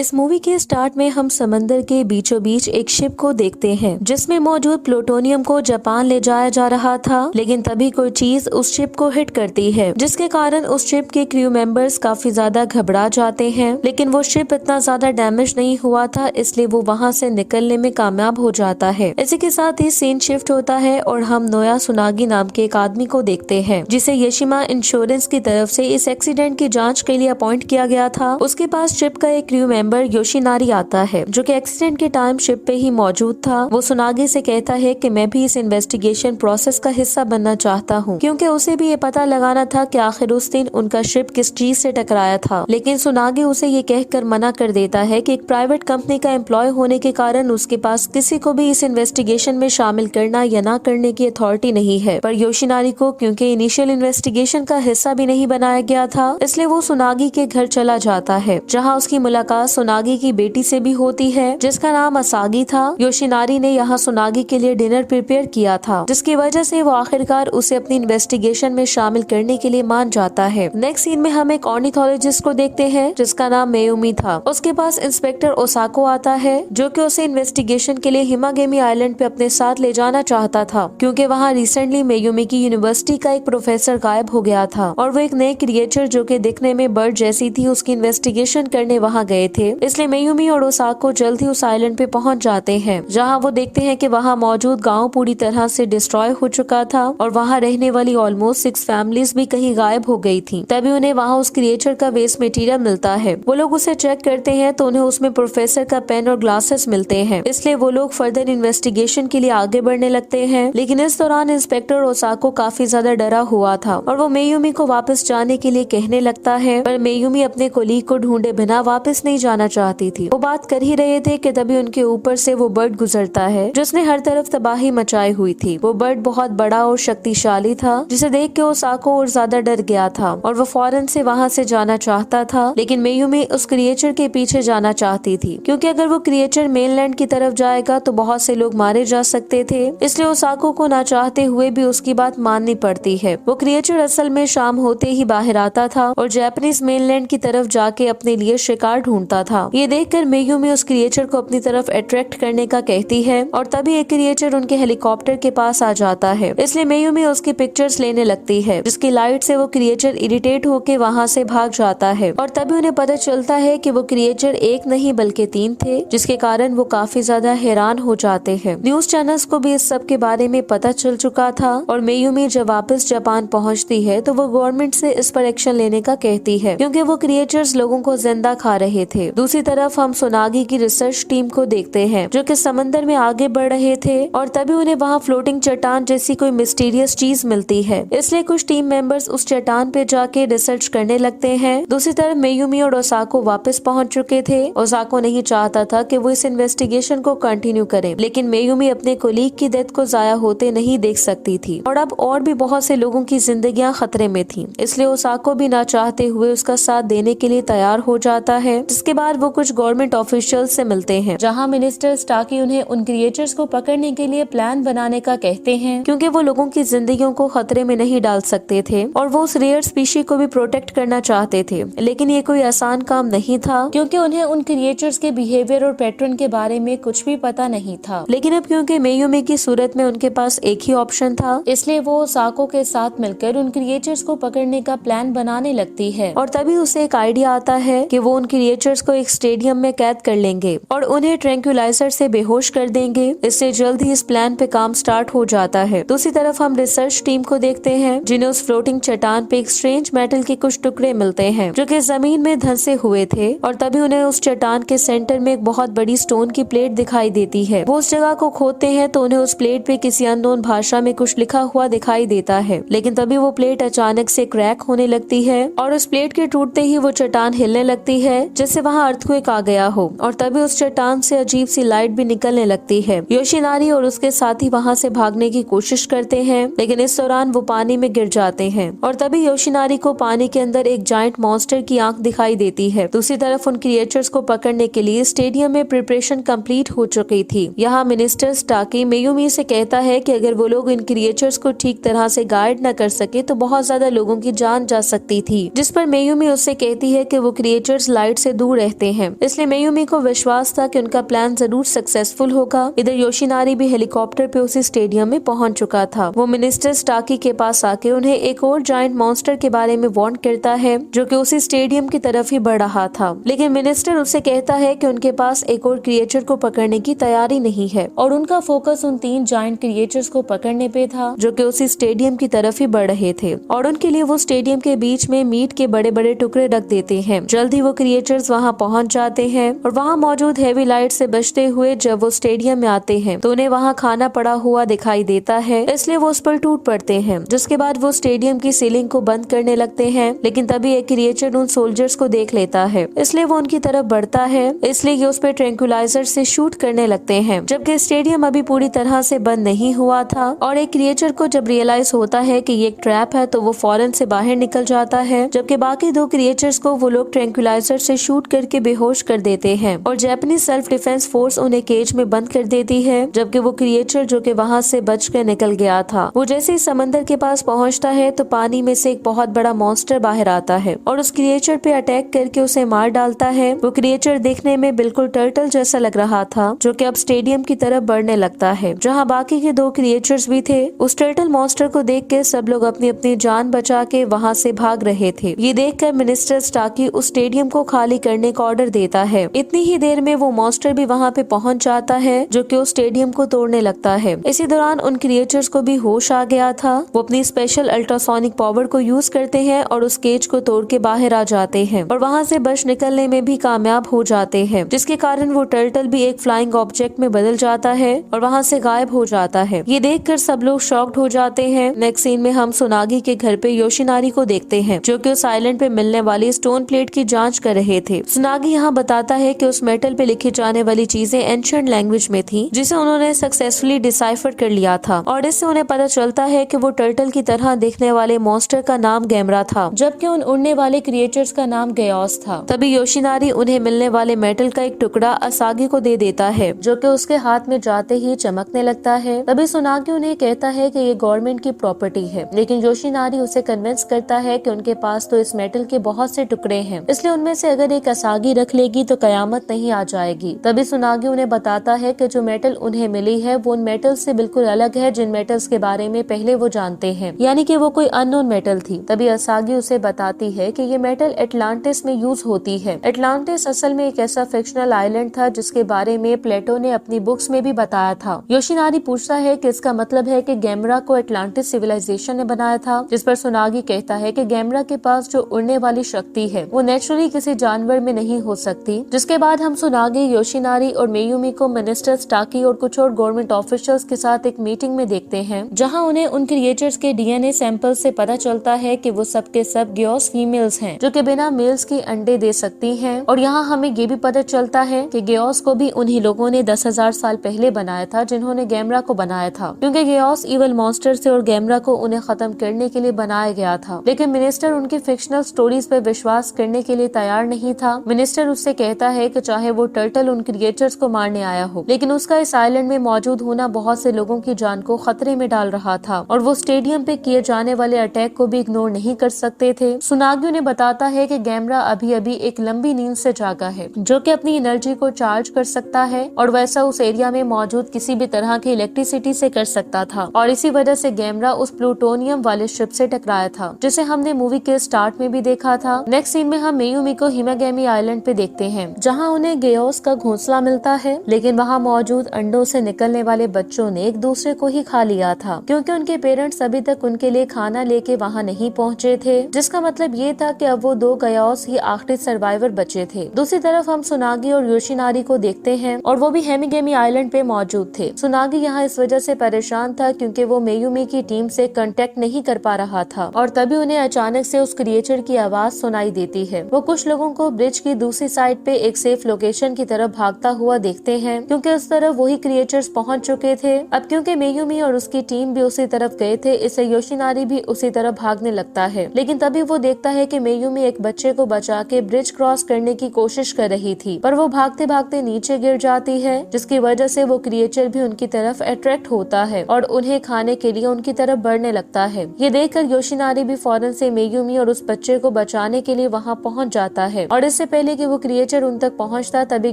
इस मूवी के स्टार्ट में हम समंदर के बीचों बीच एक शिप को देखते हैं जिसमें मौजूद प्लूटोनियम को जापान ले जाया जा रहा था, लेकिन तभी कोई चीज उस शिप को हिट करती है जिसके कारण उस शिप के क्रू मेंबर्स काफी ज्यादा घबरा जाते हैं। लेकिन वो शिप इतना ज्यादा डैमेज नहीं हुआ था, इसलिए वो वहाँ से निकलने में कामयाब हो जाता है। इसी के साथ ही सीन शिफ्ट होता है और हम नोया सुनागी नाम के एक आदमी को देखते हैं जिसे यशिमा इंश्योरेंस की तरफ से इस एक्सीडेंट की जाँच के लिए अपॉइंट किया गया था। उसके पास शिप का एक क्रू मेंबर योशिनारी आता है जो कि एक्सीडेंट के टाइम शिप पे ही मौजूद था। वो सुनागी से कहता है कि मैं भी इस इन्वेस्टिगेशन प्रोसेस का हिस्सा बनना चाहता हूँ, क्योंकि उसे भी ये पता लगाना था कि आखिर उस दिन उनका शिप किस चीज से टकराया था। लेकिन सुनागी उसे ये कहकर मना कर देता है कि एक प्राइवेट कंपनी का एम्प्लॉय होने के कारण उसके पास किसी को भी इस इन्वेस्टिगेशन में शामिल करना या ना करने की अथॉरिटी नहीं है। पर योशिनारी को क्योंकि इनिशियल इन्वेस्टिगेशन का हिस्सा भी नहीं बनाया गया था, इसलिए वो सुनागी के घर चला जाता है जहाँ उसकी मुलाकात सुनागी की बेटी से भी होती है जिसका नाम असागी था। योशिनारी ने यहाँ सुनागी के लिए डिनर प्रिपेयर किया था जिसकी वजह से वो आखिरकार उसे अपनी इन्वेस्टिगेशन में शामिल करने के लिए मान जाता है। नेक्स्ट सीन में हम एक ऑर्निथोलॉजिस्ट को देखते हैं जिसका नाम मेयुमी था। उसके पास इंस्पेक्टर ओसाको आता है जो कि उसे इन्वेस्टिगेशन के लिए हिमागेमी आइलैंड पे अपने साथ ले जाना चाहता था, क्योंकि वहाँ रिसेंटली मेयुमी की यूनिवर्सिटी का एक प्रोफेसर गायब हो गया था और वो एक नए क्रिएचर जो कि दिखने में बर्ड जैसी थी उसकी इन्वेस्टिगेशन करने वहाँ गए थे। इसलिए मेयुमी और ओसाको जल्द ही उस आइलैंड पे पहुँच जाते हैं जहाँ वो देखते हैं कि वहाँ मौजूद गाँव पूरी तरह से डिस्ट्रॉय हो चुका था और वहाँ रहने वाली ऑलमोस्ट 6 फैमिलीज भी कहीं गायब हो गई थी। तभी उन्हें वहाँ उस क्रिएचर का वेस्ट मटेरियल मिलता है। वो लोग उसे चेक करते हैं तो उन्हें उसमें प्रोफेसर का पेन और ग्लासेस मिलते हैं, इसलिए वो लोग फर्दर इन्वेस्टिगेशन के लिए आगे बढ़ने लगते हैं। लेकिन इस दौरान इंस्पेक्टर ओसाको काफी ज्यादा डरा हुआ था और वो मेयुमी को वापस जाने के लिए कहने लगता है, पर मेयुमी अपने कोलीग को ढूंढे बिना वापस नहीं जाना चाहती थी। वो बात कर ही रहे थे कि तभी उनके ऊपर से वो बर्ड गुजरता है जिसने हर तरफ तबाही मचाई हुई थी। वो बर्ड बहुत बड़ा और शक्तिशाली था जिसे देख के ओसाको और ज्यादा डर गया था और वो फौरन से वहाँ से जाना चाहता था। लेकिन मेयुमी उस क्रिएचर के पीछे जाना चाहती थी, क्योंकि अगर वो क्रिएचर मेनलैंड की तरफ जाएगा तो बहुत से लोग मारे जा सकते थे। इसलिए ओसाको को ना चाहते हुए भी उसकी बात माननी पड़ती है। वो क्रिएचर असल में शाम होते ही बाहर आता था और जापानीज मेनलैंड की तरफ जाके अपने लिए शिकार ढूंढता था। ये देखकर मेयुमी उस क्रिएचर को अपनी तरफ अट्रैक्ट करने का कहती है और तभी एक क्रिएचर उनके हेलीकॉप्टर के पास आ जाता है। इसलिए मेयुमी उसकी पिक्चर्स लेने लगती है जिसकी लाइट से वो क्रिएचर इरिटेट होके वहाँ से भाग जाता है और तभी उन्हें पता चलता है कि वो क्रिएचर एक नहीं बल्कि 3 थे, जिसके कारण वो काफी ज्यादा हैरान हो जाते हैं। न्यूज चैनल्स को भी इस सब के बारे में पता चल चुका था और मेयुमी जब वापस जापान पहुँचती है तो वो गवर्नमेंट से इस पर एक्शन लेने का कहती है, क्योंकि वो क्रिएचर्स लोगों को जिंदा खा रहे थे। दूसरी तरफ हम सुनागी की रिसर्च टीम को देखते हैं जो कि समंदर में आगे बढ़ रहे थे और तभी उन्हें वहाँ फ्लोटिंग चट्टान जैसी कोई मिस्टीरियस चीज मिलती है। इसलिए कुछ टीम मेंबर्स उस चट्टान पे जाके रिसर्च करने लगते हैं। दूसरी तरफ मेयुमी और ओसाको वापस पहुंच चुके थे। ओसाको नहीं चाहता था कि वो इस इन्वेस्टिगेशन को कंटिन्यू करे, लेकिन मेयुमी अपने कोलीग की डेथ को जाया होते नहीं देख सकती थी और अब और भी बहुत से लोगों की जिंदगियां खतरे में थी। इसलिए ओसाको भी ना चाहते हुए उसका साथ देने के लिए तैयार हो जाता है। जिसके बाद वो कुछ गवर्नमेंट ऑफिशियल से मिलते हैं जहाँ मिनिस्टर स्टाकी उन्हें उन क्रिएचर्स को पकड़ने के लिए प्लान बनाने का कहते हैं, क्योंकि वो लोगों की जिंदगियों को खतरे में नहीं डाल सकते थे और वो उस रेयर स्पीशी को भी प्रोटेक्ट करना चाहते थे। लेकिन ये कोई आसान काम नहीं था, क्योंकि उन्हें उन क्रिएचर्स के बिहेवियर और पैटर्न के बारे में कुछ भी पता नहीं था। लेकिन अब क्योंकि मेयुमी की सूरत में उनके पास एक ही ऑप्शन था, इसलिए वो ओसाको के साथ मिलकर उन क्रिएचर्स को पकड़ने का प्लान बनाने लगती है और तभी उसे एक आइडिया आता है कि वो उन क्रिएचर्स को एक स्टेडियम में कैद कर लेंगे और उन्हें ट्रैंक्विलाइजर से बेहोश कर देंगे। इससे जल्द ही इस प्लान पे काम स्टार्ट हो जाता है। दूसरी तरफ हम रिसर्च टीम को देखते हैं जिन्हें उस फ्लोटिंग चट्टान पे एक स्ट्रेंज मेटल के कुछ टुकड़े मिलते हैं जो कि जमीन में धंसे हुए थे और तभी उन्हें उस चट्टान के सेंटर में एक बहुत बड़ी स्टोन की प्लेट दिखाई देती है। वो उस जगह को खोदते हैं तो उन्हें उस प्लेट पे किसी अननोन भाषा में कुछ लिखा हुआ दिखाई देता है। लेकिन तभी वो प्लेट अचानक से क्रैक होने लगती है और उस प्लेट के टूटते ही वो चट्टान हिलने लगती है जिससे वहाँ अर्थक्वेक आ गया हो और तभी उस चट्टान से अजीब सी लाइट भी निकलने लगती है। योशिनारी और उसके साथी वहाँ से भागने की कोशिश करते हैं, लेकिन इस दौरान वो पानी में गिर जाते हैं और तभी योशिनारी को पानी के अंदर एक जायंट मॉन्स्टर की आंख दिखाई देती है। दूसरी तरफ उन क्रिएचर्स को पकड़ने के लिए स्टेडियम में प्रिपरेशन कंप्लीट हो चुकी थी। यहाँ मिनिस्टर स्टाकी मेयुमी से कहता है कि अगर वो लोग इन क्रिएचर्स को ठीक तरह से गाइड न कर सके तो बहुत ज्यादा लोगों की जान जा सकती थी, जिस पर मेयुमी उससे कहती है कि वो क्रिएचर्स लाइट से दूर रह रहते हैं, इसलिए मेयुमी को विश्वास था कि उनका प्लान जरूर सक्सेसफुल होगा। इधर योशिनारी भी हेलीकॉप्टर पे उसी स्टेडियम में पहुंच चुका था। वो मिनिस्टर स्टार्की के पास आके उन्हें एक और जायंट मॉन्स्टर के बारे में वार्न करता है जो कि उसी स्टेडियम की तरफ ही बढ़ रहा था, लेकिन मिनिस्टर उससे कहता है कि उनके पास एक और क्रिएचर को पकड़ने की तैयारी नहीं है और उनका फोकस उन 3 जायंट क्रिएचर्स को पकड़ने पे था जो कि उसी स्टेडियम की तरफ ही बढ़ रहे थे और उनके लिए वो स्टेडियम के बीच में मीट के बड़े बड़े टुकड़े रख देते हैं। जल्द ही वो क्रिएचर्स वहाँ पहुँच जाते हैं और वहाँ मौजूद हेवी लाइट से बचते हुए जब वो स्टेडियम में आते हैं तो उन्हें वहाँ खाना पड़ा हुआ दिखाई देता है, इसलिए वो उस पर टूट पड़ते हैं। जिसके बाद वो स्टेडियम की सीलिंग को बंद करने लगते हैं, लेकिन तभी एक क्रिएचर उन सोल्जर्स को देख लेता है, इसलिए वो उनकी तरफ बढ़ता है, इसलिए ये उस पर ट्रैंक्विलाइजर से शूट करने लगते हैं। जबकि स्टेडियम अभी पूरी तरह से बंद नहीं हुआ था और एक क्रिएचर को जब रियलाइज होता है कि ये एक ट्रैप है तो वो फौरन से बाहर निकल जाता है, जबकि बाकी 2 क्रिएचर्स को वो लोग ट्रैंक्विलाइजर से शूट करके बेहोश कर देते हैं और जापानीज सेल्फ डिफेंस फोर्स उन्हें केज में बंद कर देती है। जबकि वो क्रिएचर जो कि वहाँ से बचकर निकल गया था, वो जैसे ही समंदर के पास पहुँचता है तो पानी में से एक बहुत बड़ा मॉन्स्टर बाहर आता है और उस क्रिएचर पे अटैक करके उसे मार डालता है। वो क्रिएचर देखने में बिल्कुल टर्टल जैसा लग रहा था जो कि अब स्टेडियम की तरफ बढ़ने लगता है, जहाँ बाकी के 2 क्रिएचर्स भी थे। उस टर्टल मॉन्स्टर को देख के सब लोग अपनी अपनी जान बचा के वहाँ से भाग रहे थे। ये देखकर मिनिस्टर स्टार्की उस स्टेडियम को खाली करने का ऑर्डर देता है। इतनी ही देर में वो मॉन्स्टर भी वहाँ पे पहुँच जाता है जो कि उस स्टेडियम को तोड़ने लगता है। इसी दौरान उन क्रिएचर्स को भी होश आ गया था। वो अपनी स्पेशल अल्ट्रासोनिक पावर को यूज करते हैं और उस केज को तोड़ के बाहर आ जाते हैं और वहाँ से बच निकलने में भी कामयाब हो जाते हैं, जिसके कारण वो टर्टल भी एक फ्लाइंग ऑब्जेक्ट में बदल जाता है और वहाँ से गायब हो जाता है। ये देखकर सब लोग शॉक्ड हो जाते हैं। नेक्स्ट सीन में हम सुनागी के घर पे योशिनारी को देखते हैं जो कि उस आइलैंड पे मिलने वाली स्टोन प्लेट की जांच कर रहे थे। सुनागी यहाँ बताता है कि उस मेटल पे लिखी जाने वाली चीजें एंशिएंट लैंग्वेज में थी, जिसे उन्होंने सक्सेसफुली डिसाइफर कर लिया था और इससे उन्हें पता चलता है कि वो टर्टल की तरह दिखने वाले मॉन्स्टर का नाम गैमरा था, जबकि उन उड़ने वाले क्रिएचर्स का नाम गयास था। तभी योशिनारी उन्हें मिलने वाले मेटल का एक टुकड़ा असागी को दे देता है जो कि उसके हाथ में जाते ही चमकने लगता है। तभी सुनागी उन्हें कहता है कि ये गवर्नमेंट की प्रॉपर्टी है, लेकिन योशिनारी उसे कन्विंस करता है कि उनके पास तो इस मेटल के बहुत से टुकड़े हैं, इसलिए उनमें से अगर एक असागी रख लेगी तो कयामत नहीं आ जाएगी। तभी सुनागी उन्हें बताता है कि जो मेटल उन्हें मिली है वो उन मेटल से बिल्कुल अलग है जिन मेटल्स के बारे में पहले वो जानते हैं, यानी कि वो कोई अननोन मेटल थी। तभी असागी उसे बताती है कि ये मेटल एटलांटिस में यूज होती है। एटलांटिस असल में एक ऐसा फिक्शनल आइलैंड था जिसके बारे में प्लेटो ने अपनी बुक्स में भी बताया था। योशिनारी पूछता है कि इसका मतलब है कि गैमरा को एटलांटिस सिविलाइजेशन ने बनाया था, जिस पर सुनागी कहता है कि गैमरा के पास जो उड़ने वाली शक्ति है वो नेचुरली किसी जानवर में नहीं हो सकती। जिसके बाद हम सुनागी, योशिनारी और मेयुमी को मिनिस्टर स्टार्की और कुछ और गवर्नमेंट ऑफिशियल्स के साथ एक मीटिंग में देखते हैं, जहां उन्हें उन क्रिएचर्स के डीएनए सैंपल से पता चलता है कि वो सब के सब गयास फीमेल्स हैं जो कि बिना मेल्स के अंडे दे सकती हैं। और यहाँ हमें ये भी पता चलता है कि गयास को भी उन्हीं लोगों ने 10,000 साल पहले बनाया था जिन्होंने गैमरा को बनाया था, क्योंकि गयास इवल मॉन्स्टर थे और गैमरा को उन्हें खत्म करने के लिए बनाया गया था। लेकिन मिनिस्टर उनकी फिक्शनल स्टोरीज पर विश्वास करने के लिए तैयार नहीं था। मिनिस्टर उससे कहता है कि चाहे वो टर्टल उन क्रिएचर्स को मारने आया हो, लेकिन उसका इस आइलैंड में मौजूद होना बहुत से लोगों की जान को खतरे में डाल रहा था और वो स्टेडियम पे किए जाने वाले अटैक को भी इग्नोर नहीं कर सकते थे। सुनागी ने बताता है कि गैमरा अभी अभी एक लंबी नींद से जागा है जो कि अपनी एनर्जी को चार्ज कर सकता है और वैसा उस एरिया में मौजूद किसी भी तरह की इलेक्ट्रिसिटी से कर सकता था और इसी वजह से गैमरा उस प्लूटोनियम वाले शिप से टकराया था, जिसे हमने मूवी के स्टार्ट में भी देखा था। नेक्स्ट सीन में हम मेयुमी को हिमागेमी आइलैंड पे देखते हैं, जहाँ उन्हें गयास का घोंसला मिलता है, लेकिन वहाँ मौजूद अंडों से निकलने वाले बच्चों ने एक दूसरे को ही खा लिया था, क्योंकि उनके पेरेंट्स अभी तक उनके लिए खाना लेके वहाँ नहीं पहुँचे थे, जिसका मतलब ये था कि अब वो 2 गयास ही आखिरी सर्वाइवर बचे थे। दूसरी तरफ हम सुनागी और योशिनारी को देखते हैं और वो भी हिमागेमी आइलैंड पे मौजूद थे। सुनागी यहाँ इस वजह से परेशान था क्योंकि वो मेयुमी की टीम से कांटेक्ट नहीं कर पा रहा था और तभी उन्हें अचानक से उस क्रिएचर की आवाज सुनाई देती है। वो कुछ लोगों को ब्रिज की दूसरी साइड पे एक सेफ लोकेशन की तरफ भागता हुआ देखते हैं, क्योंकि उस तरफ वही क्रिएचर्स पहुंच चुके थे। अब क्योंकि मेयुमी और उसकी टीम भी उसी तरफ गए थे, इससे योशिनारी भी उसी तरफ भागने लगता है। लेकिन तभी वो देखता है कि मेयुमी एक बच्चे को बचा के ब्रिज क्रॉस करने की कोशिश कर रही थी, पर वो भागते भागते नीचे गिर जाती है, जिसकी वजह से वो क्रिएचर भी उनकी तरफ अट्रैक्ट होता है और उन्हें खाने के लिए उनकी तरफ बढ़ने लगता है। ये देखकर योशिनारी भी फौरन से मेयुमी और उस बच्चे को बचाने के लिए वहाँ पहुँच जाता है और इससे पहले कि वो क्रिएचर उन तक पहुंचता तभी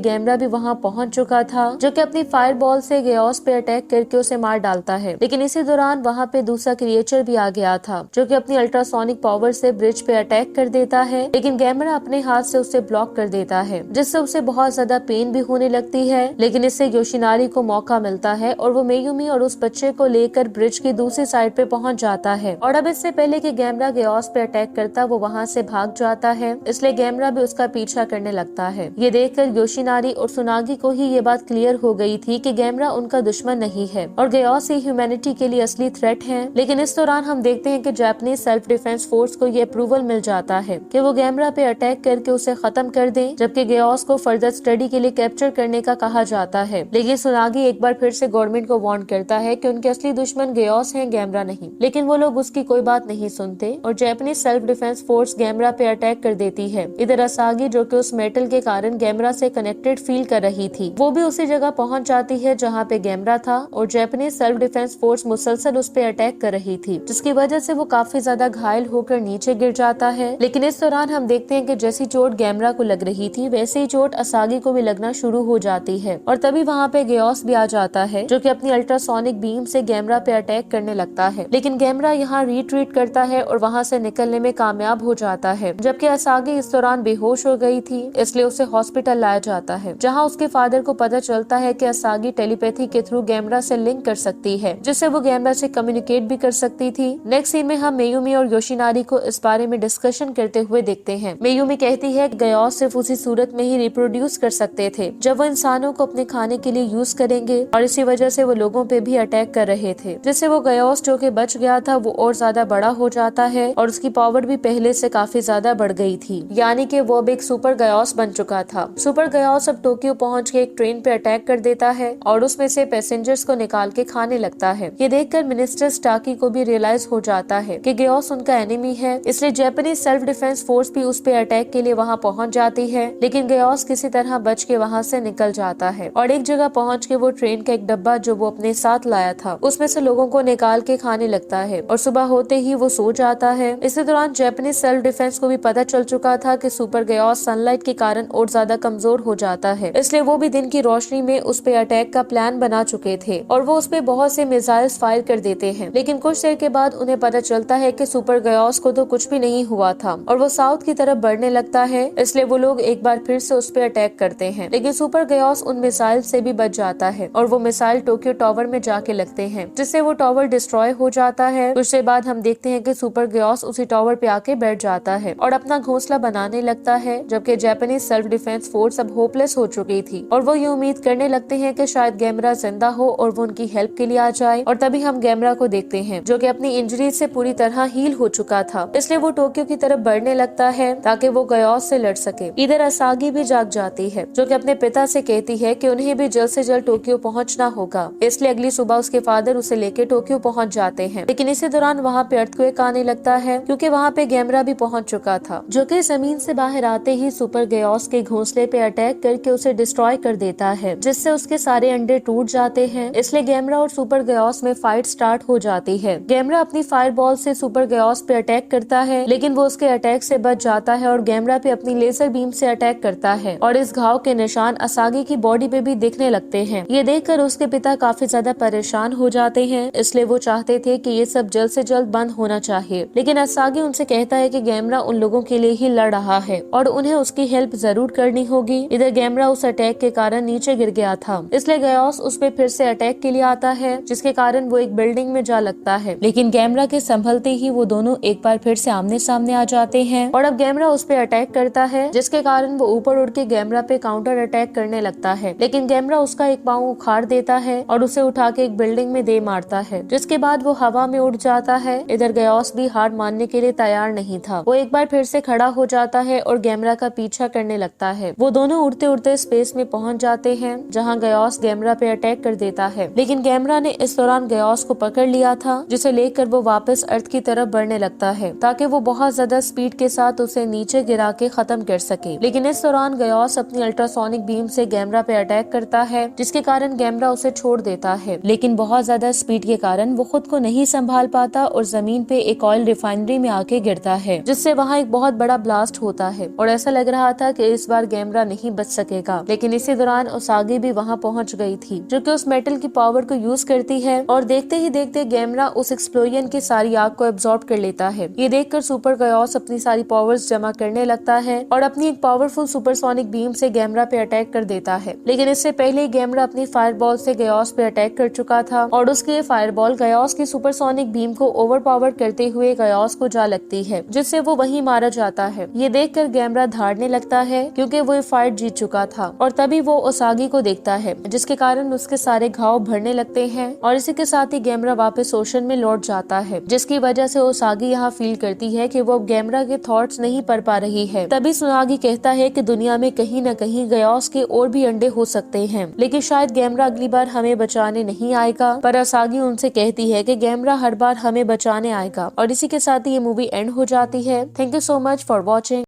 गैमरा भी वहां पहुंच चुका था, जो कि अपनी फायर बॉल से गयास पे अटैक करके उसे मार डालता है। लेकिन इसी दौरान वहां पे दूसरा क्रिएचर भी आ गया था, जो कि अपनी अल्ट्रासोनिक पावर से ब्रिज पे अटैक कर देता है। लेकिन गैमरा अपने हाथ से उसे ब्लॉक कर देता है, जिससे उसे बहुत ज्यादा पेन भी होने लगती है। लेकिन इससे योशिनारी को मौका मिलता है और वो मेयुमी और उस बच्चे को लेकर ब्रिज की दूसरी साइड पे पहुंच जाता है। और अब इससे पहले कि गैमरा गयास पे अटैक करता वो वहां से भाग जाता है, इसलिए गैमरा भी उसका पीछा करने लगता है। ये देखकर योशिनारी और सुनागी को ही ये बात क्लियर हो गई थी कि गैमरा उनका दुश्मन नहीं है और गयास ही ह्यूमैनिटी के लिए असली थ्रेट है। लेकिन इस दौरान हम देखते हैं कि जापानीज सेल्फ डिफेंस फोर्स को ये अप्रूवल मिल जाता है कि वो गैमरा पे अटैक करके उसे खत्म कर दें, जबकि गयास को फर्दर स्टडी के लिए कैप्चर करने का कहा जाता है। लेकिन सुनागी एक बार फिर से गवर्नमेंट को वार्न करता है कि उनके असली दुश्मन गयास हैं, गैमरा नहीं। लेकिन वो लोग उसकी कोई बात नहीं सुनते और जापानीज सेल्फ डिफेंस फोर्स गैमरा पे अटैक कर देती है। इधर असागी, जो कि उस मेटल के कारण गैमरा से कनेक्टेड फील कर रही थी, वो भी उसी जगह पहुंच जाती है जहाँ पे गैमरा था और जापानीज सेल्फ डिफेंस फोर्स मुसलसल उस पे अटैक कर रही थी, जिसकी वजह से वो काफी ज्यादा घायल होकर नीचे गिर जाता है। लेकिन इस दौरान हम देखते हैं कि जैसी चोट गैमरा को लग रही थी वैसे ही चोट असागी को भी लगना शुरू हो जाती है और तभी वहाँ पे गयास भी आ जाता है, जो कि अपनी अल्ट्रासोनिक बीम से गैमरा पे अटैक करने लगता है। लेकिन गैमरा यहाँ रिट्रीट करता है और वहाँ से निकलने में कामयाब हो जाता है, जबकि असागी इस दौरान बेहोश हो गई थी, इसलिए उसे हॉस्पिटल लाया जाता है, जहाँ उसके फादर को पता चलता है कि असागी टेलीपैथी के थ्रू गैमरा से लिंक कर सकती है, जिससे वो गैमरा से कम्युनिकेट भी कर सकती थी। नेक्स्ट सीन में हम मेयुमी और योशिनारी को इस बारे में डिस्कशन करते हुए देखते हैं। मेयुमी कहती है कि गयास सिर्फ उसी सूरत में ही रिप्रोड्यूस कर सकते थे जब वो इंसानों को अपने खाने के लिए यूज करेंगे और इसी वजह से वो लोगों पे भी अटैक कर रहे थे, जिससे वो गयास जो कि बच गया था वो और ज्यादा बड़ा हो जाता है और उसकी पावर भी पहले से काफी ज्यादा बढ़ गई थी, यानी कि वो अब एक सुपर गयास बन चुका था। सुपर गयास अब टोक्यो पहुंच के एक ट्रेन पे अटैक कर देता है और उसमें से पैसेंजर्स को निकाल के खाने लगता है। ये देखकर मिनिस्टर स्टाकी को भी रियलाइज हो जाता है कि गयास उनका एनिमी है, इसलिए जापानीज सेल्फ डिफेंस फोर्स भी उस पे अटैक के लिए वहाँ पहुँच जाती है। लेकिन गयास किसी तरह बच के वहाँ से निकल जाता है और एक जगह पहुँच के वो ट्रेन का एक डब्बा जो वो अपने साथ लाया था उसमें से लोगों को निकाल के खाने लगता है और सुबह होते ही वो सो जाता है। इसी दौरान जापानीज सेल्फ डिफेंस को भी पता चल चुका था कि सुपर गयास सनलाइट के कारण और ज्यादा कमजोर हो जाता है, इसलिए वो भी दिन की रोशनी में उस पे अटैक का प्लान बना चुके थे और वो उस पे बहुत से मिसाइल्स फायर कर देते हैं। लेकिन कुछ देर के बाद उन्हें पता चलता है कि सुपर गयास को तो कुछ भी नहीं हुआ था और वो साउथ की तरफ बढ़ने लगता है, इसलिए वो लोग एक बार फिर से उस पे अटैक करते हैं। लेकिन सुपर गयास उन मिसाइल से भी बच जाता है और वो मिसाइल टोक्यो टावर में जाके लगते हैं, जिससे वो टावर डिस्ट्रॉय हो जाता है। कुछ देर बाद हम देखते हैं कि सुपर गयास उसी टावर पे आके बैठ जाता है और अपना घोंसला बनाने लगता है, जबकि जापानीज सेल्फ डिफेंस फोर्स अब होपलेस हो चुकी थी और वो ये उम्मीद करने लगते हैं कि शायद गैमरा जिंदा हो और वो उनकी हेल्प के लिए आ जाए। और तभी हम गैमरा को देखते हैं जो कि अपनी इंजरी से पूरी तरह हील हो चुका था, इसलिए वो टोक्यो की तरफ बढ़ने लगता है ताकि वो गयास से लड़ सके। इधर असागी भी जाग जाती है, जो कि अपने पिता से कहती है कि उन्हें भी जल्द से जल्द टोक्यो पहुंचना होगा, इसलिए अगली सुबह उसके फादर उसे लेके टोक्यो पहुंच जाते हैं। लेकिन इसी दौरान वहाँ पे अर्थक्वेक आने लगता है क्योंकि वहाँ पे गैमरा भी पहुंच चुका था, जो कि जमीन से बाहर आते ही सुपर गयास के घोंसले पे अटैक करके उसे डिस्ट्रॉय कर देता है, जिससे उसके सारे अंडे टूट जाते हैं। इसलिए गैमरा और सुपर गयास में फाइट स्टार्ट हो जाती है। गैमरा अपनी फायर बॉल से सुपर गयास पे अटैक करता है, लेकिन वो उसके अटैक से बच जाता है और गैमरा पे अपनी लेजर बीम से अटैक करता है और इस घाव के निशान असागी की बॉडी पे भी दिखने लगते हैं। ये देखकर उसके पिता काफी ज्यादा परेशान हो जाते हैं, इसलिए वो चाहते थे कि ये सब जल्द से जल्द बंद होना चाहिए। लेकिन असागी उनसे कहता है कि गैमरा उन लोगों के लिए ही लड़ रहा है और उन्हें उसकी हेल्प जरूर करनी होगी। इधर गैमरा उस अटैक के कारण नीचे गिर गया था, इसलिए गयास उस पे फिर से अटैक के लिए आता है, जिसके कारण वो एक बिल्डिंग में जा लगता है। लेकिन गैमरा के संभलते ही वो दोनों एक बार फिर से आमने सामने आ जाते हैं और अब गैमरा उस पे अटैक करता है, जिसके कारण वो ऊपर उड़ के गैमरा पे काउंटर अटैक करने लगता है। लेकिन गैमरा उसका एक पाँव उखाड़ देता है और उसे उठा के एक बिल्डिंग में दे मारता है, जिसके बाद वो हवा में उड़ जाता है। इधर गयास भी हार मानने के लिए तैयार नहीं था, वो एक बार फिर से खड़ा हो जाता है और गैमरा का पीछा करने लगता है। वो दोनों उड़ते उड़ते स्पेस में पहुंच जाते हैं, जहां गयास गैमरा पे अटैक कर देता है। लेकिन गैमरा ने इस दौरान गयास को पकड़ लिया था, जिसे लेकर वो वापस अर्थ की तरफ बढ़ने लगता है ताकि वो बहुत ज्यादा स्पीड के साथ उसे नीचे गिरा के खत्म कर सके। लेकिन इस दौरान गयास अपनी अल्ट्रासोनिक बीम से गैमरा पे अटैक करता है, जिसके कारण गैमरा उसे छोड़ देता है। लेकिन बहुत ज्यादा स्पीड के कारण वो खुद को नहीं संभाल पाता और जमीन पे एक ऑयल रिफाइनरी में आके गिरता है, जिससे वहाँ एक बहुत बड़ा ब्लास्ट होता है और ऐसा ऐसा लग रहा था कि इस बार गैमरा नहीं बच सकेगा, लेकिन इसी दौरान उसागी भी वहाँ पहुँच गई थी, जो कि उस मेटल की पावर को यूज करती है और देखते ही देखते गैमरा उस एक्सप्लोजन की सारी आग को एब्जॉर्ब कर लेता है। ये देखकर सुपर गयास अपनी सारी पावर्स जमा करने लगता है और अपनी एक पावरफुल सुपरसोनिक बीम से गैमरा पे अटैक कर देता है, लेकिन इससे पहले गैमरा अपनी फायरबॉल से गयास पे अटैक कर चुका था और उसके फायरबॉल गयास की सुपरसोनिक बीम को ओवरपावर करते हुए गयास को जा लगती है, जिससे वो वहीं मारा जाता है। ये देखकर गैमरा धाड़ने लगता है क्योंकि वो ये फाइट जीत चुका था और तभी वो उसागी को देखता है, जिसके कारण उसके सारे घाव भरने लगते हैं और इसी के साथ ही गैमरा वापस ओशन में लौट जाता है, जिसकी वजह से उसागी यहाँ फील करती है कि वो अब गैमरा के थॉट्स नहीं पढ़ पा रही है। तभी उसागी कहता है कि दुनिया में कहीं न कहीं गयास के और भी अंडे हो सकते हैं, लेकिन शायद गैमरा अगली बार हमें बचाने नहीं आएगा। पर उसागी उनसे कहती है कि गैमरा हर बार हमें बचाने आएगा और इसी के साथ ही ये मूवी एंड हो जाती है। Thank you so much for watching.